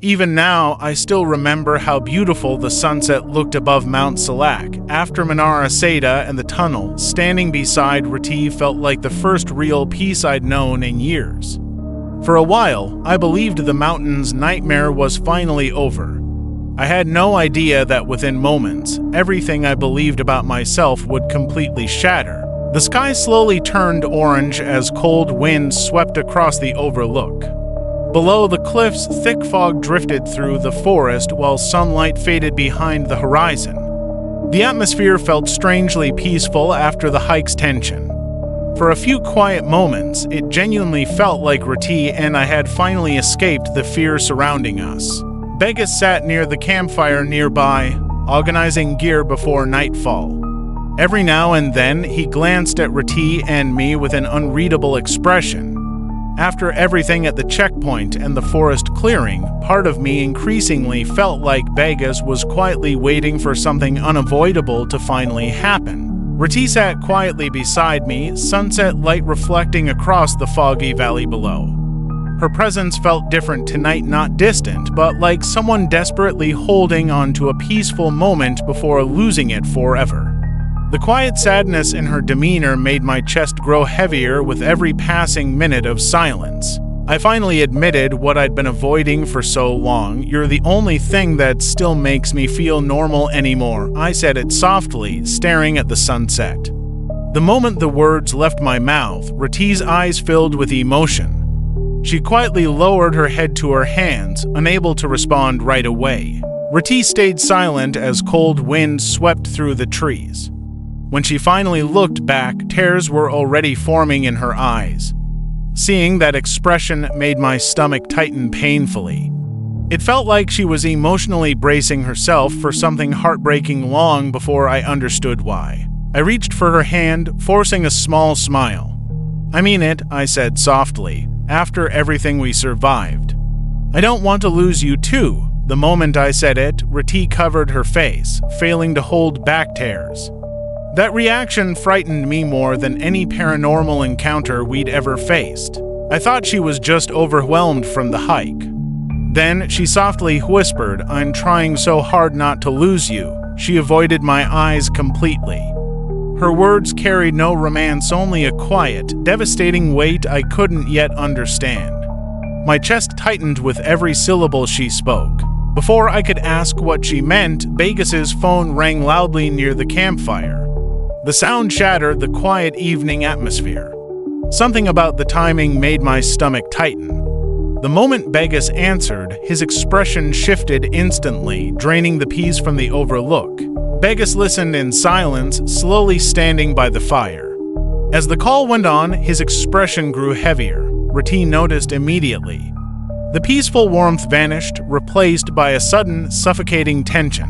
Even now, I still remember how beautiful the sunset looked above Mount Salak. After Menara Seda and the tunnel, standing beside Ratih felt like the first real peace I'd known in years. For a while, I believed the mountain's nightmare was finally over. I had no idea that within moments, everything I believed about myself would completely shatter. The sky slowly turned orange as cold winds swept across the overlook. Below the cliffs, thick fog drifted through the forest while sunlight faded behind the horizon. The atmosphere felt strangely peaceful after the hike's tension. For a few quiet moments, it genuinely felt like Ratih and I had finally escaped the fear surrounding us. Begus sat near the campfire nearby, organizing gear before nightfall. Every now and then, he glanced at Ratih and me with an unreadable expression. After everything at the checkpoint and the forest clearing, part of me increasingly felt like Begus was quietly waiting for something unavoidable to finally happen. Ratih sat quietly beside me, sunset light reflecting across the foggy valley below. Her presence felt different tonight, not distant, but like someone desperately holding on to a peaceful moment before losing it forever. The quiet sadness in her demeanor made my chest grow heavier with every passing minute of silence. I finally admitted what I'd been avoiding for so long. "You're the only thing that still makes me feel normal anymore," I said it softly, staring at the sunset. The moment the words left my mouth, Ratih's eyes filled with emotion. She quietly lowered her head to her hands, unable to respond right away. Ratih stayed silent as cold winds swept through the trees. When she finally looked back, tears were already forming in her eyes. Seeing that expression made my stomach tighten painfully. It felt like she was emotionally bracing herself for something heartbreaking long before I understood why. I reached for her hand, forcing a small smile. "I mean it," I said softly, "after everything we survived. I don't want to lose you too." The moment I said it, Ratih covered her face, failing to hold back tears. That reaction frightened me more than any paranormal encounter we'd ever faced. I thought she was just overwhelmed from the hike. Then she softly whispered, "I'm trying so hard not to lose you." She avoided my eyes completely. Her words carried no romance, only a quiet, devastating weight I couldn't yet understand. My chest tightened with every syllable she spoke. Before I could ask what she meant, Begus's phone rang loudly near the campfire. The sound shattered the quiet evening atmosphere. Something about the timing made my stomach tighten. The moment Begus answered, his expression shifted instantly, draining the peace from the overlook. Begus listened in silence, slowly standing by the fire. As the call went on, his expression grew heavier. Ratih noticed immediately. The peaceful warmth vanished, replaced by a sudden, suffocating tension.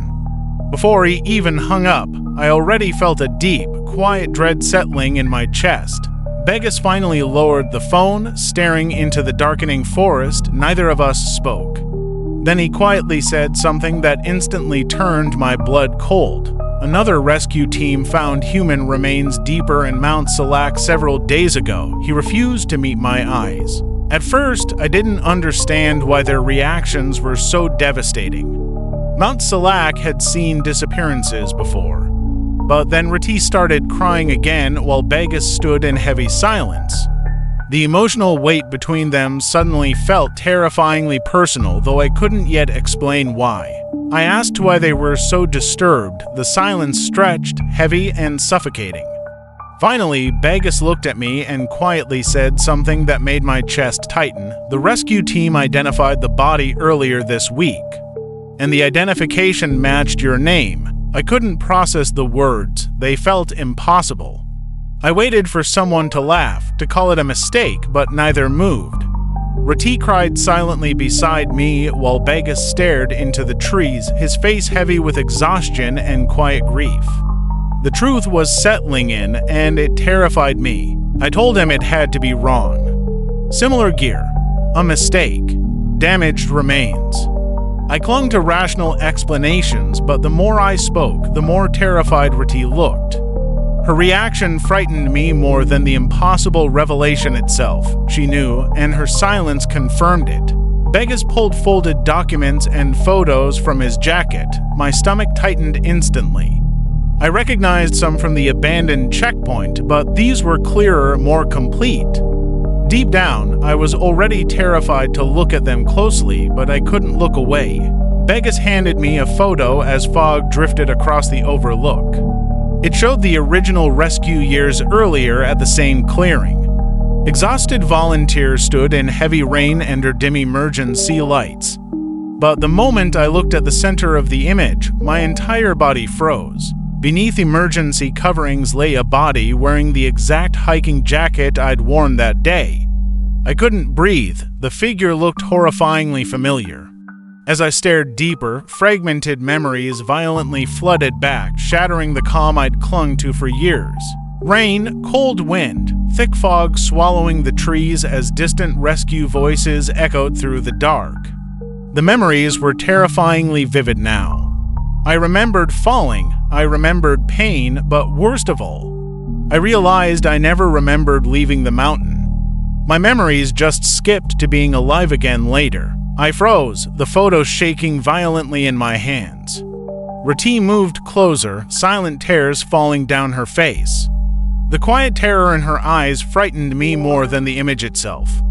Before he even hung up, I already felt a deep, quiet dread settling in my chest. Begus finally lowered the phone, staring into the darkening forest. Neither of us spoke. Then he quietly said something that instantly turned my blood cold. Another rescue team found human remains deeper in Mount Salak several days ago. He refused to meet my eyes. At first, I didn't understand why their reactions were so devastating. Mount Salak had seen disappearances before. But then Ratih started crying again while Begus stood in heavy silence. The emotional weight between them suddenly felt terrifyingly personal, though I couldn't yet explain why. I asked why they were so disturbed. The silence stretched, heavy and suffocating. Finally, Begus looked at me and quietly said something that made my chest tighten. "The rescue team identified the body earlier this week, and the identification matched your name." I couldn't process the words. They felt impossible. I waited for someone to laugh, to call it a mistake, but neither moved. Ratih cried silently beside me while Begus stared into the trees, his face heavy with exhaustion and quiet grief. The truth was settling in, and it terrified me. I told him it had to be wrong. Similar gear. A mistake. Damaged remains. I clung to rational explanations, but the more I spoke, the more terrified Ratih looked. Her reaction frightened me more than the impossible revelation itself. She knew, and her silence confirmed it. Begas pulled folded documents and photos from his jacket. My stomach tightened instantly. I recognized some from the abandoned checkpoint, but these were clearer, more complete. Deep down, I was already terrified to look at them closely, but I couldn't look away. Begas handed me a photo as fog drifted across the overlook. It showed the original rescue years earlier at the same clearing. Exhausted volunteers stood in heavy rain under dim emergency lights. But the moment I looked at the center of the image, my entire body froze. Beneath emergency coverings lay a body wearing the exact hiking jacket I'd worn that day. I couldn't breathe. The figure looked horrifyingly familiar. As I stared deeper, fragmented memories violently flooded back, shattering the calm I'd clung to for years. Rain, cold wind, thick fog swallowing the trees as distant rescue voices echoed through the dark. The memories were terrifyingly vivid now. I remembered falling, I remembered pain, but worst of all, I realized I never remembered leaving the mountain. My memories just skipped to being alive again later. I froze, the photo shaking violently in my hands. Ratih moved closer, silent tears falling down her face. The quiet terror in her eyes frightened me more than the image itself.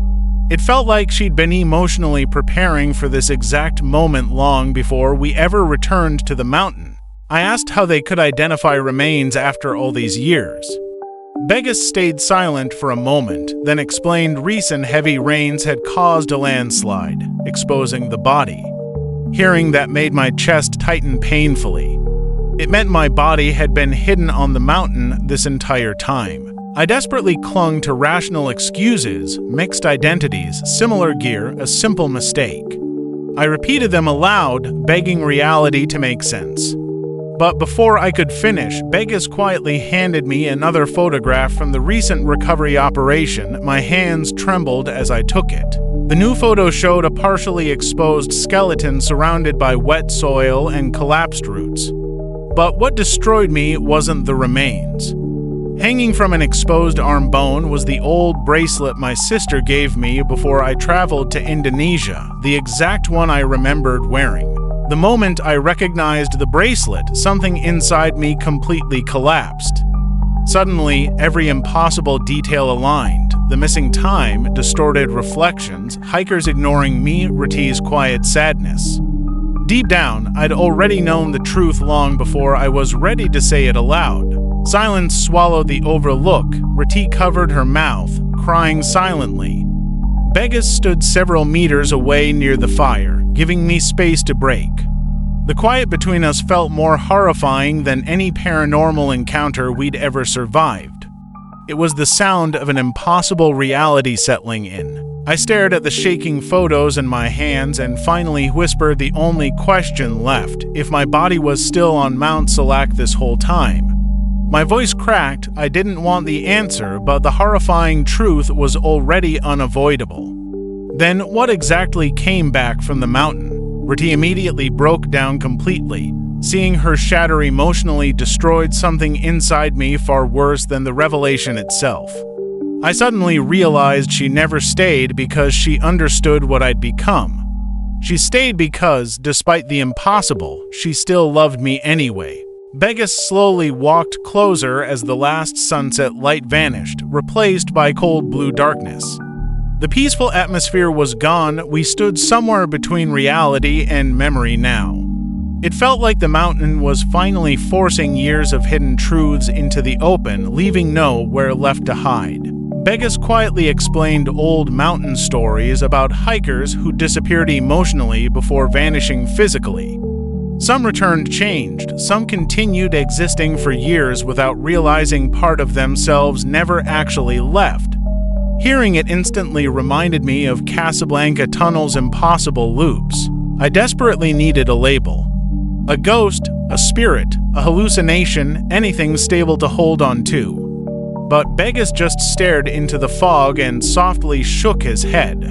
It felt like she'd been emotionally preparing for this exact moment long before we ever returned to the mountain. I asked how they could identify remains after all these years. Begas stayed silent for a moment, then explained recent heavy rains had caused a landslide, exposing the body. Hearing that made my chest tighten painfully. It meant my body had been hidden on the mountain this entire time. I desperately clung to rational excuses, mixed identities, similar gear, a simple mistake. I repeated them aloud, begging reality to make sense. But before I could finish, Begas quietly handed me another photograph from the recent recovery operation. My hands trembled as I took it. The new photo showed a partially exposed skeleton surrounded by wet soil and collapsed roots. But what destroyed me wasn't the remains. Hanging from an exposed arm bone was the old bracelet my sister gave me before I traveled to Indonesia, the exact one I remembered wearing. The moment I recognized the bracelet, something inside me completely collapsed. Suddenly, every impossible detail aligned. The missing time, distorted reflections, hikers ignoring me, Ratih's quiet sadness. Deep down, I'd already known the truth long before I was ready to say it aloud. Silence swallowed the overlook. Ratih covered her mouth, crying silently. Begas stood several meters away near the fire, giving me space to break. The quiet between us felt more horrifying than any paranormal encounter we'd ever survived. It was the sound of an impossible reality settling in. I stared at the shaking photos in my hands and finally whispered the only question left: if my body was still on Mount Salak this whole time. My voice cracked. I didn't want the answer, but the horrifying truth was already unavoidable. Then what exactly came back from the mountain? Ratih immediately broke down completely. Seeing her shatter emotionally destroyed something inside me far worse than the revelation itself. I suddenly realized she never stayed because she understood what I'd become. She stayed because, despite the impossible, she still loved me anyway. Begas slowly walked closer as the last sunset light vanished, replaced by cold blue darkness. The peaceful atmosphere was gone. We stood somewhere between reality and memory now. It felt like the mountain was finally forcing years of hidden truths into the open, leaving nowhere left to hide. Begas quietly explained old mountain stories about hikers who disappeared emotionally before vanishing physically. Some returned changed, some continued existing for years without realizing part of themselves never actually left. Hearing it instantly reminded me of Casablanca Tunnel's impossible loops. I desperately needed a label. A ghost, a spirit, a hallucination, anything stable to hold on to. But Begas just stared into the fog and softly shook his head.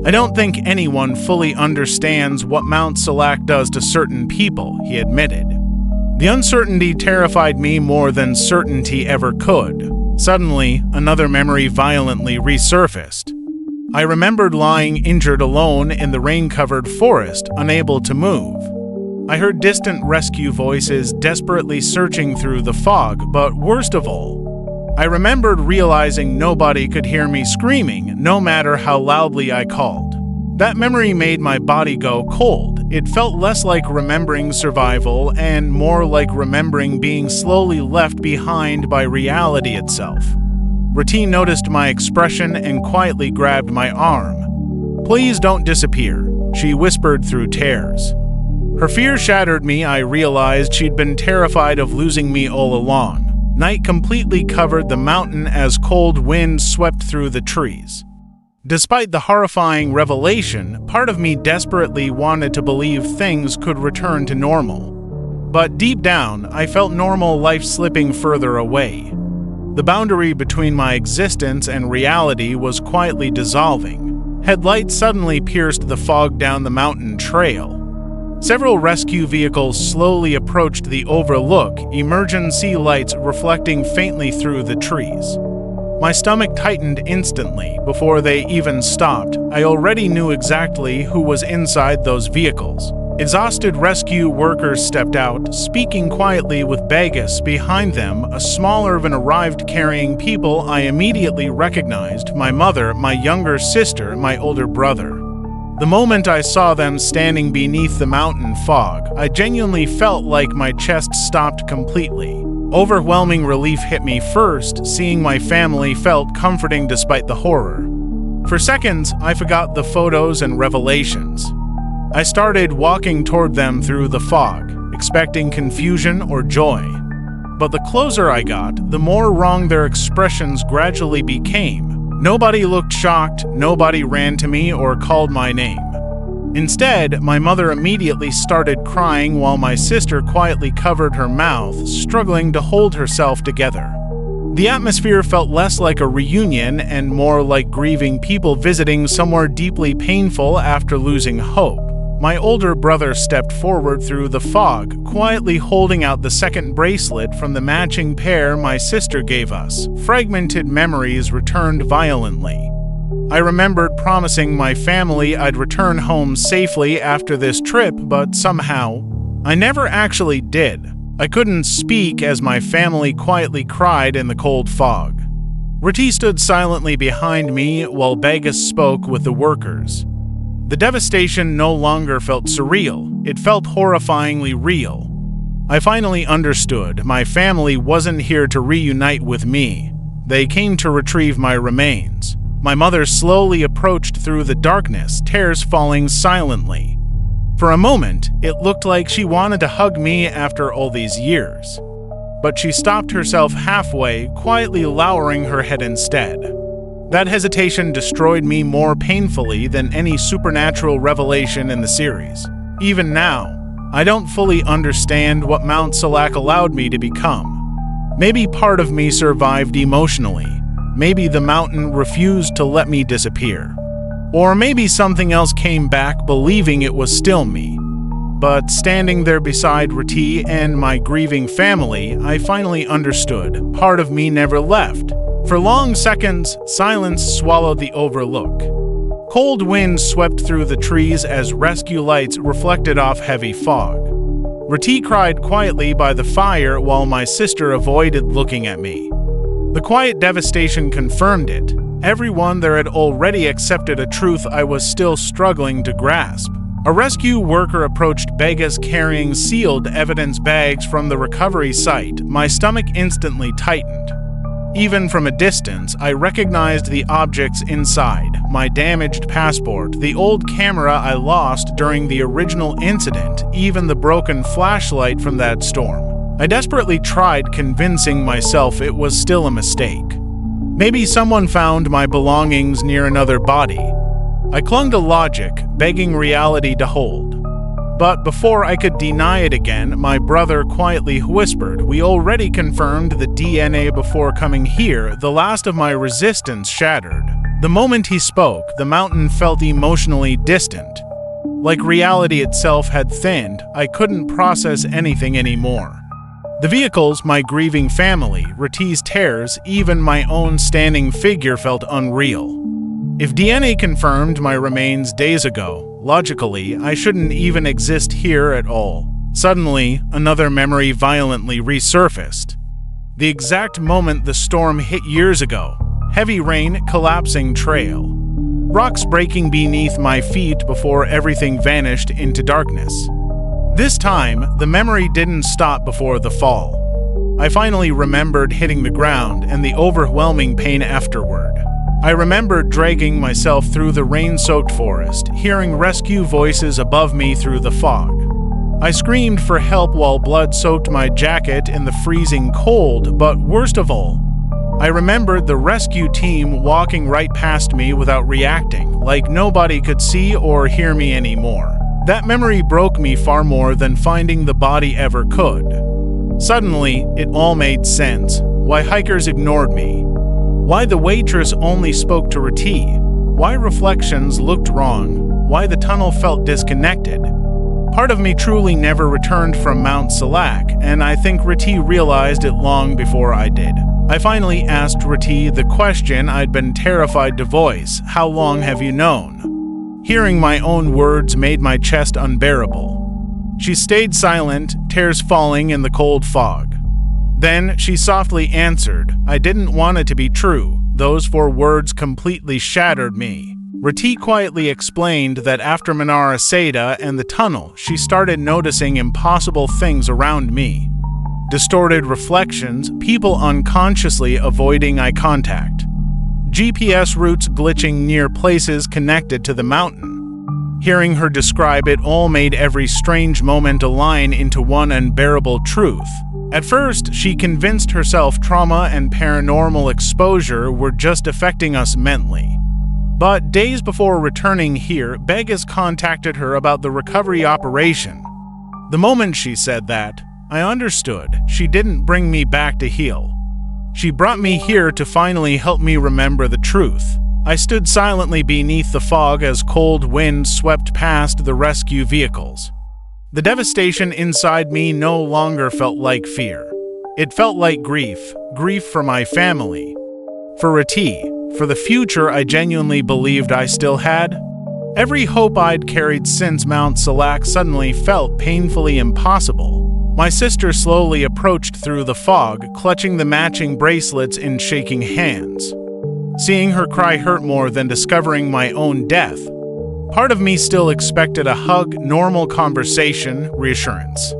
I don't think anyone fully understands what Mount Salak does to certain people, he admitted. The uncertainty terrified me more than certainty ever could. Suddenly, another memory violently resurfaced. I remembered lying injured alone in the rain-covered forest, unable to move. I heard distant rescue voices desperately searching through the fog, but worst of all, I remembered realizing nobody could hear me screaming, no matter how loudly I called. That memory made my body go cold. It felt less like remembering survival and more like remembering being slowly left behind by reality itself. Ratih noticed my expression and quietly grabbed my arm. "Please don't disappear," she whispered through tears. Her fear shattered me. I realized she'd been terrified of losing me all along. Night completely covered the mountain as cold winds swept through the trees. Despite the horrifying revelation, part of me desperately wanted to believe things could return to normal. But deep down, I felt normal life slipping further away. The boundary between my existence and reality was quietly dissolving. Headlights suddenly pierced the fog down the mountain trail. Several rescue vehicles slowly approached the overlook, emergency lights reflecting faintly through the trees. My stomach tightened instantly. Before they even stopped, I already knew exactly who was inside those vehicles. Exhausted rescue workers stepped out, speaking quietly with Vegas behind them. A smaller van arrived carrying people I immediately recognized: my mother, my younger sister, my older brother. The moment I saw them standing beneath the mountain fog, I genuinely felt like my chest stopped completely. Overwhelming relief hit me first. Seeing my family felt comforting despite the horror. For seconds, I forgot the photos and revelations. I started walking toward them through the fog, expecting confusion or joy. But the closer I got, the more wrong their expressions gradually became. Nobody looked shocked, nobody ran to me or called my name. Instead, my mother immediately started crying while my sister quietly covered her mouth, struggling to hold herself together. The atmosphere felt less like a reunion and more like grieving people visiting somewhere deeply painful after losing hope. My older brother stepped forward through the fog, quietly holding out the second bracelet from the matching pair my sister gave us. Fragmented memories returned violently. I remembered promising my family I'd return home safely after this trip, but somehow, I never actually did. I couldn't speak as my family quietly cried in the cold fog. Ratih stood silently behind me while Vegas spoke with the workers. The devastation no longer felt surreal, it felt horrifyingly real. I finally understood. My family wasn't here to reunite with me. They came to retrieve my remains. My mother slowly approached through the darkness, tears falling silently. For a moment, it looked like she wanted to hug me after all these years. But she stopped herself halfway, quietly lowering her head instead. That hesitation destroyed me more painfully than any supernatural revelation in the series. Even now, I don't fully understand what Mount Salak allowed me to become. Maybe part of me survived emotionally. Maybe the mountain refused to let me disappear. Or maybe something else came back believing it was still me. But standing there beside Ratih and my grieving family, I finally understood. Part of me never left. For long seconds, silence swallowed the overlook. Cold winds swept through the trees as rescue lights reflected off heavy fog. Ratih cried quietly by the fire while my sister avoided looking at me. The quiet devastation confirmed it. Everyone there had already accepted a truth I was still struggling to grasp. A rescue worker approached Vegas carrying sealed evidence bags from the recovery site. My stomach instantly tightened. Even from a distance, I recognized the objects inside: my damaged passport, the old camera I lost during the original incident, even the broken flashlight from that storm. I desperately tried convincing myself it was still a mistake. Maybe someone found my belongings near another body. I clung to logic, begging reality to hold. But before I could deny it again, my brother quietly whispered, "We already confirmed the DNA before coming here." The last of my resistance shattered. The moment he spoke, the mountain felt emotionally distant. Like reality itself had thinned, I couldn't process anything anymore. The vehicles, my grieving family, Ratih's tears, even my own standing figure felt unreal. If DNA confirmed my remains days ago, logically, I shouldn't even exist here at all. Suddenly, another memory violently resurfaced. The exact moment the storm hit years ago. Heavy rain, collapsing trail. Rocks breaking beneath my feet before everything vanished into darkness. This time, the memory didn't stop before the fall. I finally remembered hitting the ground and the overwhelming pain afterward. I remembered dragging myself through the rain-soaked forest, hearing rescue voices above me through the fog. I screamed for help while blood soaked my jacket in the freezing cold, but worst of all, I remembered the rescue team walking right past me without reacting, like nobody could see or hear me anymore. That memory broke me far more than finding the body ever could. Suddenly, it all made sense. Why hikers ignored me. Why the waitress only spoke to Ratih. Why reflections looked wrong. Why the tunnel felt disconnected. Part of me truly never returned from Mount Salak, and I think Ratih realized it long before I did. I finally asked Ratih the question I'd been terrified to voice: how long have you known? Hearing my own words made my chest unbearable. She stayed silent, tears falling in the cold fog. Then she softly answered, "I didn't want it to be true." Those 4 words completely shattered me. Ratih quietly explained that after Narration and the tunnel, she started noticing impossible things around me. Distorted reflections, people unconsciously avoiding eye contact. GPS routes glitching near places connected to the mountain. Hearing her describe it all made every strange moment align into one unbearable truth. At first, she convinced herself trauma and paranormal exposure were just affecting us mentally. But days before returning here, Begas contacted her about the recovery operation. The moment she said that, I understood. She didn't bring me back to heal. She brought me here to finally help me remember the truth. I stood silently beneath the fog as cold wind swept past the rescue vehicles. The devastation inside me no longer felt like fear. It felt like grief for my family, for Ratih, for the future I genuinely believed I still had. Every hope I'd carried since Mount Salak suddenly felt painfully impossible. My sister slowly approached through the fog, clutching the matching bracelets in shaking hands. Seeing her cry hurt more than discovering my own death. Part of me still expected a hug, normal conversation, reassurance.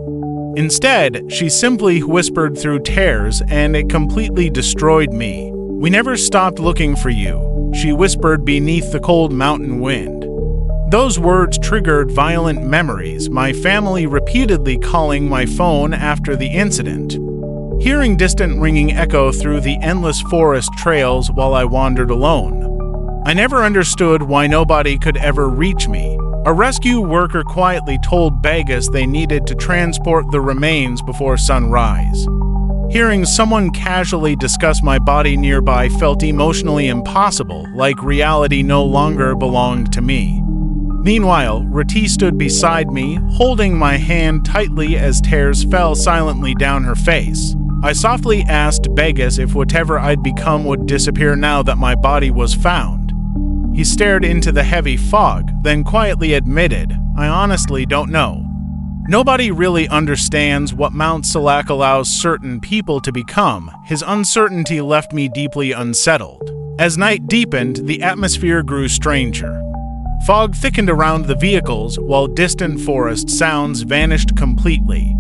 Instead, she simply whispered through tears, and it completely destroyed me. "We never stopped looking for you," she whispered beneath the cold mountain wind. Those words triggered violent memories, my family repeatedly calling my phone after the incident. Hearing distant ringing echo through the endless forest trails while I wandered alone. I never understood why nobody could ever reach me. A rescue worker quietly told Begas they needed to transport the remains before sunrise. Hearing someone casually discuss my body nearby felt emotionally impossible, like reality no longer belonged to me. Meanwhile, Ratih stood beside me, holding my hand tightly as tears fell silently down her face. I softly asked Begas if whatever I'd become would disappear now that my body was found. He stared into the heavy fog, then quietly admitted, "I honestly don't know." Nobody really understands what Mount Salak allows certain people to become. His uncertainty left me deeply unsettled. As night deepened, the atmosphere grew stranger. Fog thickened around the vehicles, while distant forest sounds vanished completely.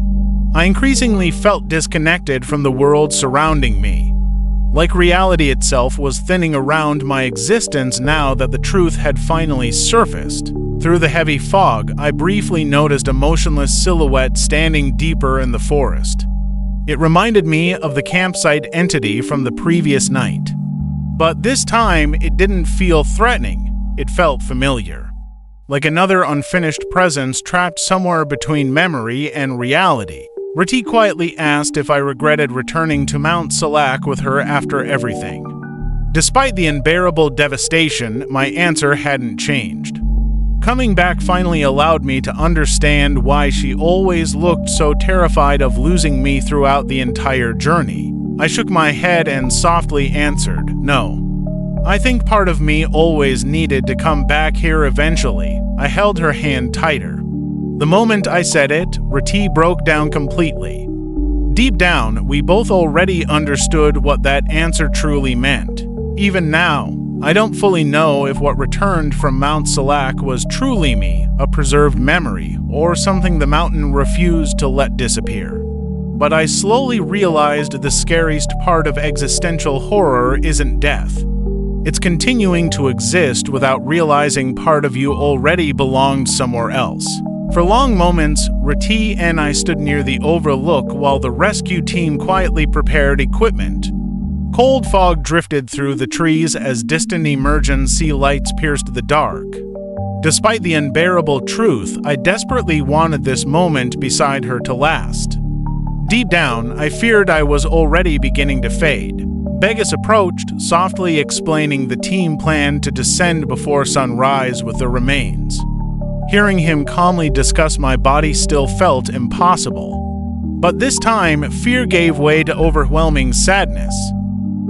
I increasingly felt disconnected from the world surrounding me. Like reality itself was thinning around my existence now that the truth had finally surfaced. Through the heavy fog, I briefly noticed a motionless silhouette standing deeper in the forest. It reminded me of the campsite entity from the previous night. But this time, it didn't feel threatening. It felt familiar. Like another unfinished presence trapped somewhere between memory and reality. Ratih quietly asked if I regretted returning to Mount Salak with her after everything. Despite the unbearable devastation, my answer hadn't changed. Coming back finally allowed me to understand why she always looked so terrified of losing me throughout the entire journey. I shook my head and softly answered, "No. I think part of me always needed to come back here eventually. I held her hand tighter. The moment I said it, Ratih broke down completely. Deep down, we both already understood what that answer truly meant. Even now, I don't fully know if what returned from Mount Salak was truly me, a preserved memory, or something the mountain refused to let disappear. But I slowly realized the scariest part of existential horror isn't death. It's continuing to exist without realizing part of you already belonged somewhere else. For long moments, Ratih and I stood near the overlook while the rescue team quietly prepared equipment. Cold fog drifted through the trees as distant emergency lights pierced the dark. Despite the unbearable truth, I desperately wanted this moment beside her to last. Deep down, I feared I was already beginning to fade. Begus approached, softly explaining the team plan to descend before sunrise with the remains. Hearing him calmly discuss my body still felt impossible. But this time, fear gave way to overwhelming sadness.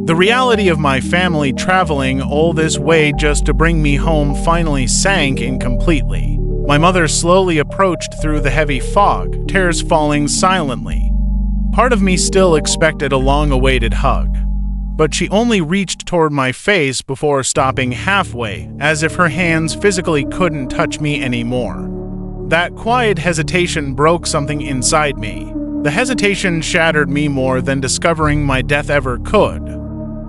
The reality of my family traveling all this way just to bring me home finally sank in completely. My mother slowly approached through the heavy fog, tears falling silently. Part of me still expected a long-awaited hug, but she only reached toward my face before stopping halfway, as if her hands physically couldn't touch me anymore. That quiet hesitation broke something inside me. The hesitation shattered me more than discovering my death ever could.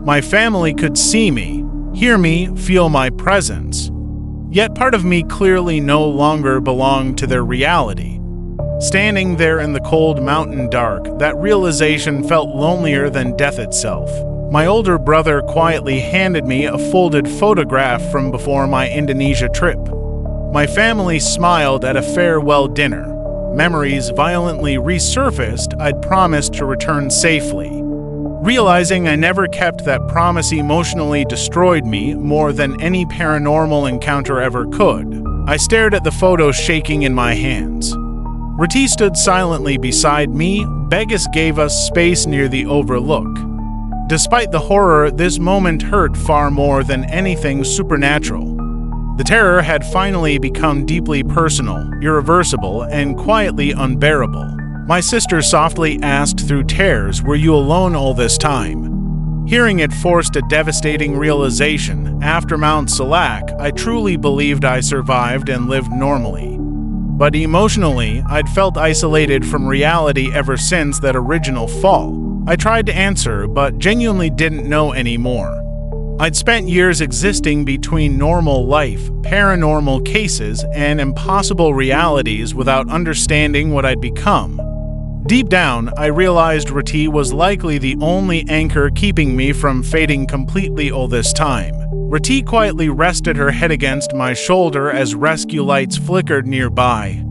My family could see me, hear me, feel my presence. Yet part of me clearly no longer belonged to their reality. Standing there in the cold mountain dark, that realization felt lonelier than death itself. My older brother quietly handed me a folded photograph from before my Indonesia trip. My family smiled at a farewell dinner. Memories violently resurfaced. I'd promised to return safely. Realizing I never kept that promise emotionally destroyed me more than any paranormal encounter ever could. I stared at the photo shaking in my hands. Ratih stood silently beside me. Begus gave us space near the overlook. Despite the horror, this moment hurt far more than anything supernatural. The terror had finally become deeply personal, irreversible, and quietly unbearable. My sister softly asked through tears, "Were you alone all this time?" Hearing it forced a devastating realization. After Mount Salak, I truly believed I survived and lived normally. But emotionally, I'd felt isolated from reality ever since that original fall. I tried to answer, but genuinely didn't know anymore. I'd spent years existing between normal life, paranormal cases, and impossible realities without understanding what I'd become. Deep down, I realized Ratih was likely the only anchor keeping me from fading completely all this time. Ratih quietly rested her head against my shoulder as rescue lights flickered nearby.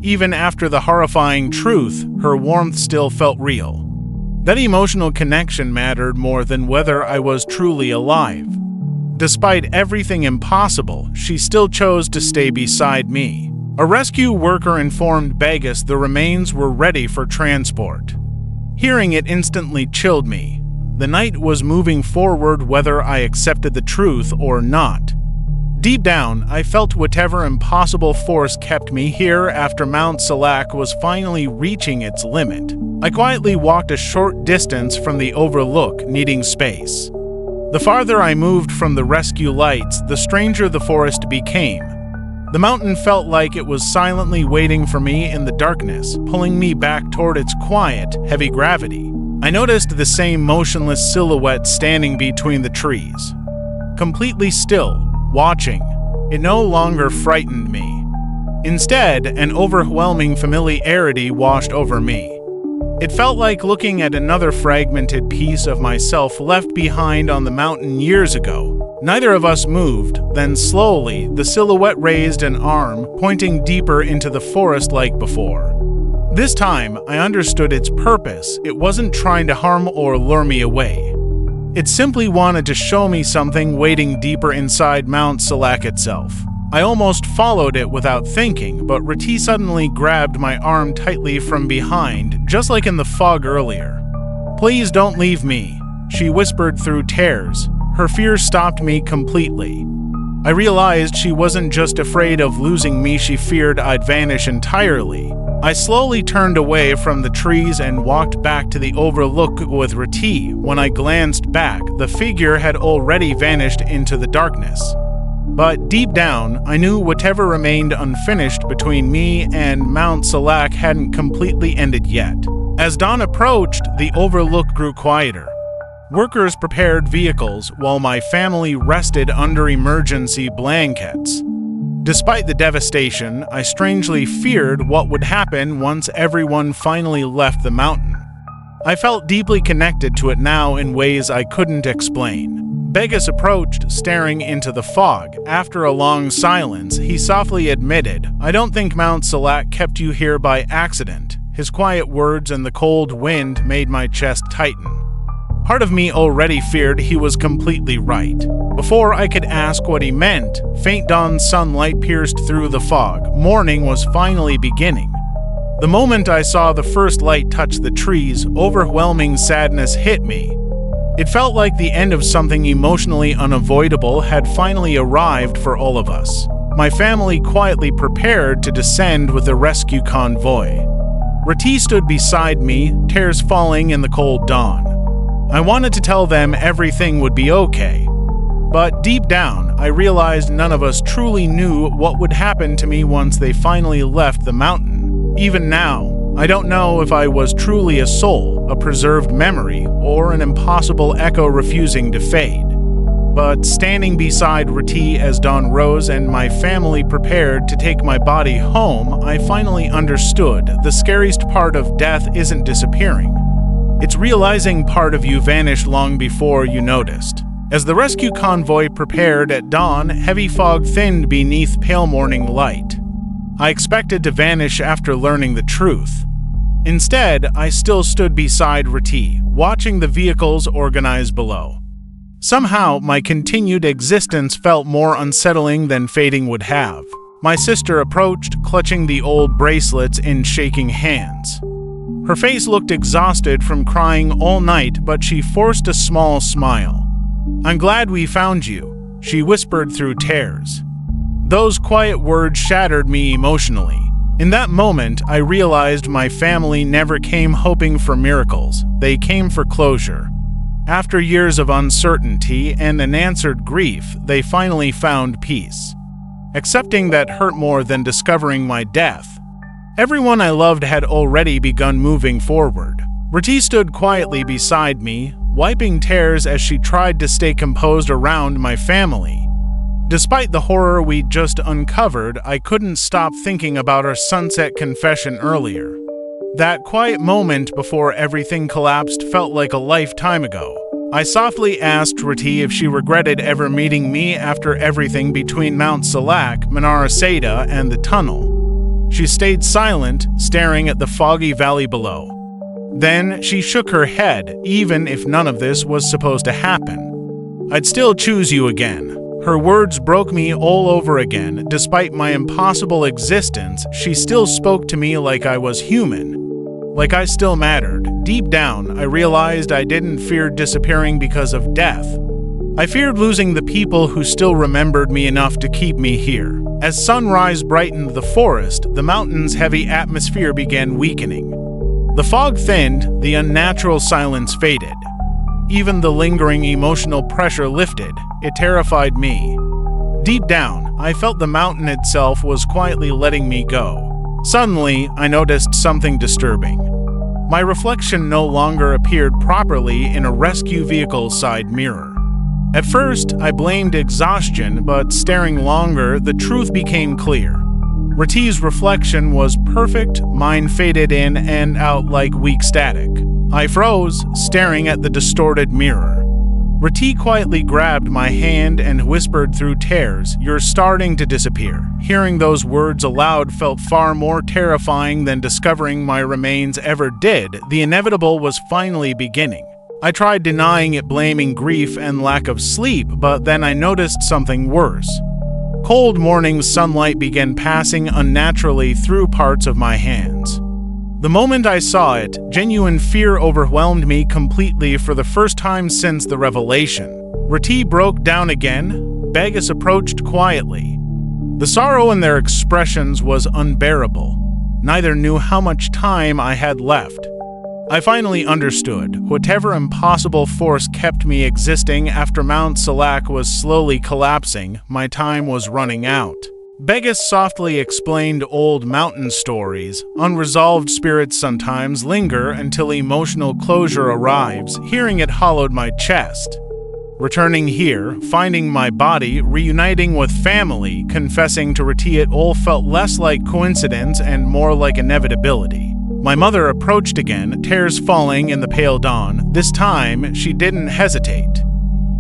Even after the horrifying truth, her warmth still felt real. That emotional connection mattered more than whether I was truly alive. Despite everything impossible, she still chose to stay beside me. A rescue worker informed Begus the remains were ready for transport. Hearing it instantly chilled me. The night was moving forward whether I accepted the truth or not. Deep down, I felt whatever impossible force kept me here after Mount Salak was finally reaching its limit. I quietly walked a short distance from the overlook, needing space. The farther I moved from the rescue lights, the stranger the forest became. The mountain felt like it was silently waiting for me in the darkness, pulling me back toward its quiet, heavy gravity. I noticed the same motionless silhouette standing between the trees. Completely still, watching. It no longer frightened me. Instead, an overwhelming familiarity washed over me. It felt like looking at another fragmented piece of myself left behind on the mountain years ago. Neither of us moved. Then slowly, the silhouette raised an arm, pointing deeper into the forest like before. This time, I understood its purpose. It wasn't trying to harm or lure me away. It simply wanted to show me something waiting deeper inside Mount Salak itself. I almost followed it without thinking, but Ratih suddenly grabbed my arm tightly from behind, just like in the fog earlier. "Please don't leave me," she whispered through tears. her fear stopped me completely. I realized she wasn't just afraid of losing me, she feared I'd vanish entirely. I slowly turned away from the trees and walked back to the overlook with Ratih. When I glanced back, the figure had already vanished into the darkness. But deep down, I knew whatever remained unfinished between me and Mount Salak hadn't completely ended yet. As dawn approached, the overlook grew quieter. Workers prepared vehicles while my family rested under emergency blankets. Despite the devastation, I strangely feared what would happen once everyone finally left the mountain. I felt deeply connected to it now in ways I couldn't explain. Begus approached, staring into the fog. After a long silence, he softly admitted, "I don't think Mount Salak kept you here by accident." His quiet words and the cold wind made my chest tighten. Part of me already feared he was completely right. Before I could ask what he meant, faint dawn sunlight pierced through the fog. Morning was finally beginning. The moment I saw the first light touch the trees, overwhelming sadness hit me. It felt like the end of something emotionally unavoidable had finally arrived for all of us. My family quietly prepared to descend with the rescue convoy. Ratih stood beside me, tears falling in the cold dawn. I wanted to tell them everything would be okay. But deep down, I realized none of us truly knew what would happen to me once they finally left the mountain. Even now, I don't know if I was truly a soul, a preserved memory, or an impossible echo refusing to fade. But standing beside Ratih as dawn rose and my family prepared to take my body home, I finally understood the scariest part of death isn't disappearing. It's realizing part of you vanished long before you noticed. As the rescue convoy prepared at dawn, heavy fog thinned beneath pale morning light. I expected to vanish after learning the truth. Instead, I still stood beside Ratih, watching the vehicles organize below. Somehow, my continued existence felt more unsettling than fading would have. My sister approached, clutching the old bracelets in shaking hands. Her face looked exhausted from crying all night, but she forced a small smile. "I'm glad we found you," she whispered through tears. Those quiet words shattered me emotionally. In that moment, I realized my family never came hoping for miracles. They came for closure. After years of uncertainty and unanswered grief, they finally found peace. Accepting that hurt more than discovering my death. Everyone I loved had already begun moving forward. Ratih stood quietly beside me, wiping tears as she tried to stay composed around my family. Despite the horror we'd just uncovered, I couldn't stop thinking about our sunset confession earlier. That quiet moment before everything collapsed felt like a lifetime ago. I softly asked Ratih if she regretted ever meeting me after everything between Mount Salak, Narration, and the tunnel. She stayed silent, staring at the foggy valley below. Then she shook her head, even if none of this was supposed to happen. "I'd still choose you again." Her words broke me all over again. Despite my impossible existence, she still spoke to me like I was human. Like I still mattered. Deep down, I realized I didn't fear disappearing because of death. I feared losing the people who still remembered me enough to keep me here. As sunrise brightened the forest, the mountain's heavy atmosphere began weakening. The fog thinned, the unnatural silence faded. Even the lingering emotional pressure lifted. It terrified me. Deep down, I felt the mountain itself was quietly letting me go. Suddenly, I noticed something disturbing. My reflection no longer appeared properly in a rescue vehicle's side mirror. At first, I blamed exhaustion, but staring longer, the truth became clear. Ratih's reflection was perfect, mine faded in and out like weak static. I froze, staring at the distorted mirror. Ratih quietly grabbed my hand and whispered through tears, "You're starting to disappear." Hearing those words aloud felt far more terrifying than discovering my remains ever did. The inevitable was finally beginning. I tried denying it, blaming grief and lack of sleep, but then I noticed something worse. Cold morning sunlight began passing unnaturally through parts of my hands. The moment I saw it, genuine fear overwhelmed me completely for the first time since the revelation. Ratih broke down again. Begus approached quietly. The sorrow in their expressions was unbearable. Neither knew how much time I had left. I finally understood. Whatever impossible force kept me existing after Mount Salak was slowly collapsing, my time was running out. Begus softly explained old mountain stories. Unresolved spirits sometimes linger until emotional closure arrives. Hearing it hollowed my chest. Returning here, finding my body, reuniting with family, confessing to Ratih, it all felt less like coincidence and more like inevitability. My mother approached again, tears falling in the pale dawn. This time, she didn't hesitate.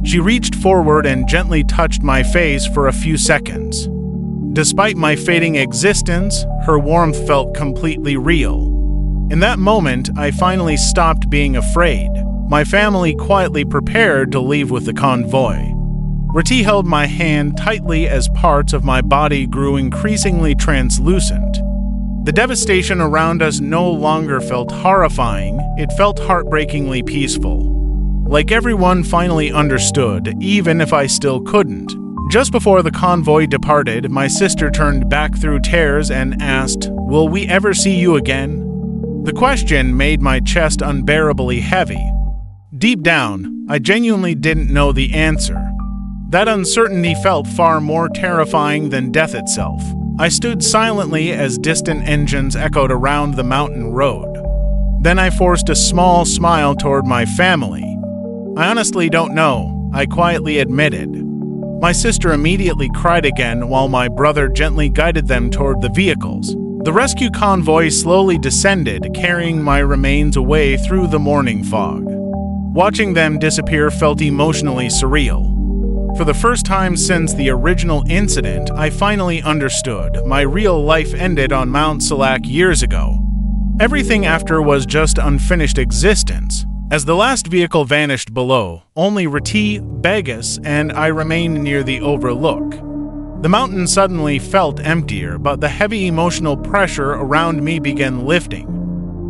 She reached forward and gently touched my face for a few seconds. Despite my fading existence, her warmth felt completely real. In that moment, I finally stopped being afraid. My family quietly prepared to leave with the convoy. Ratih held my hand tightly as parts of my body grew increasingly translucent. The devastation around us no longer felt horrifying, it felt heartbreakingly peaceful. Like everyone finally understood, even if I still couldn't. Just before the convoy departed, my sister turned back through tears and asked, "Will we ever see you again?" The question made my chest unbearably heavy. Deep down, I genuinely didn't know the answer. That uncertainty felt far more terrifying than death itself. I stood silently as distant engines echoed around the mountain road. Then I forced a small smile toward my family. "I honestly don't know," I quietly admitted. My sister immediately cried again while my brother gently guided them toward the vehicles. The rescue convoy slowly descended, carrying my remains away through the morning fog. Watching them disappear felt emotionally surreal. For the first time since the original incident, I finally understood. My real life ended on Mount Salak years ago. Everything after was just unfinished existence. As the last vehicle vanished below, only Ratih, Begus, and I remained near the overlook. The mountain suddenly felt emptier, but the heavy emotional pressure around me began lifting.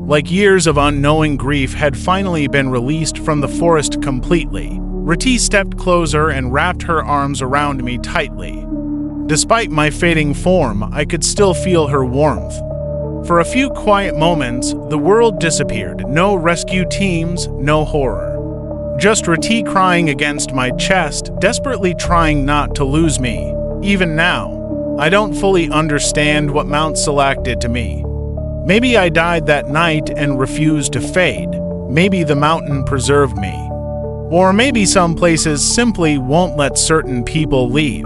Like years of unknowing grief had finally been released from the forest completely. Ratih stepped closer and wrapped her arms around me tightly. Despite my fading form, I could still feel her warmth. For a few quiet moments, the world disappeared. No rescue teams, no horror. Just Ratih crying against my chest, desperately trying not to lose me. Even now, I don't fully understand what Mount Salak did to me. Maybe I died that night and refused to fade. Maybe the mountain preserved me. Or maybe some places simply won't let certain people leave.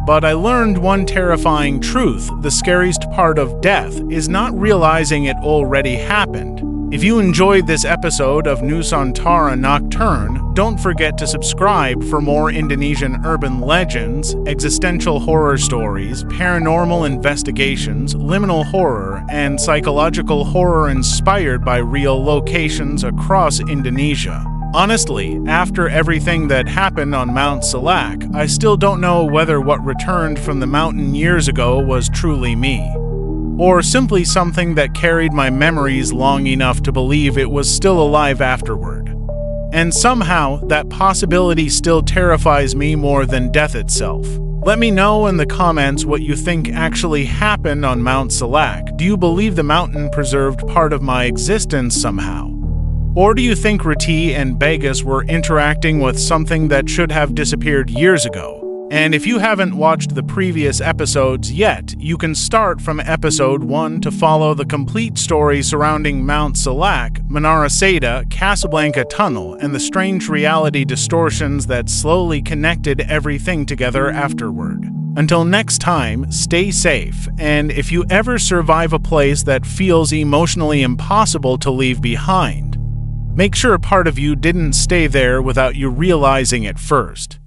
But I learned one terrifying truth: the scariest part of death is not realizing it already happened. If you enjoyed this episode of Nusantara Nocturne, don't forget to subscribe for more Indonesian urban legends, existential horror stories, paranormal investigations, liminal horror, and psychological horror inspired by real locations across Indonesia. Honestly, after everything that happened on Mount Salak, I still don't know whether what returned from the mountain years ago was truly me, or simply something that carried my memories long enough to believe it was still alive afterward. And somehow, that possibility still terrifies me more than death itself. Let me know in the comments what you think actually happened on Mount Salak. Do you believe the mountain preserved part of my existence somehow? Or do you think Ratih and Begus were interacting with something that should have disappeared years ago? And if you haven't watched the previous episodes yet, you can start from episode 1 to follow the complete story surrounding Mount Salak, Menara Seda, Casablanca Tunnel, and the strange reality distortions that slowly connected everything together afterward. Until next time, stay safe, and if you ever survive a place that feels emotionally impossible to leave behind, make sure a part of you didn't stay there without you realizing it first.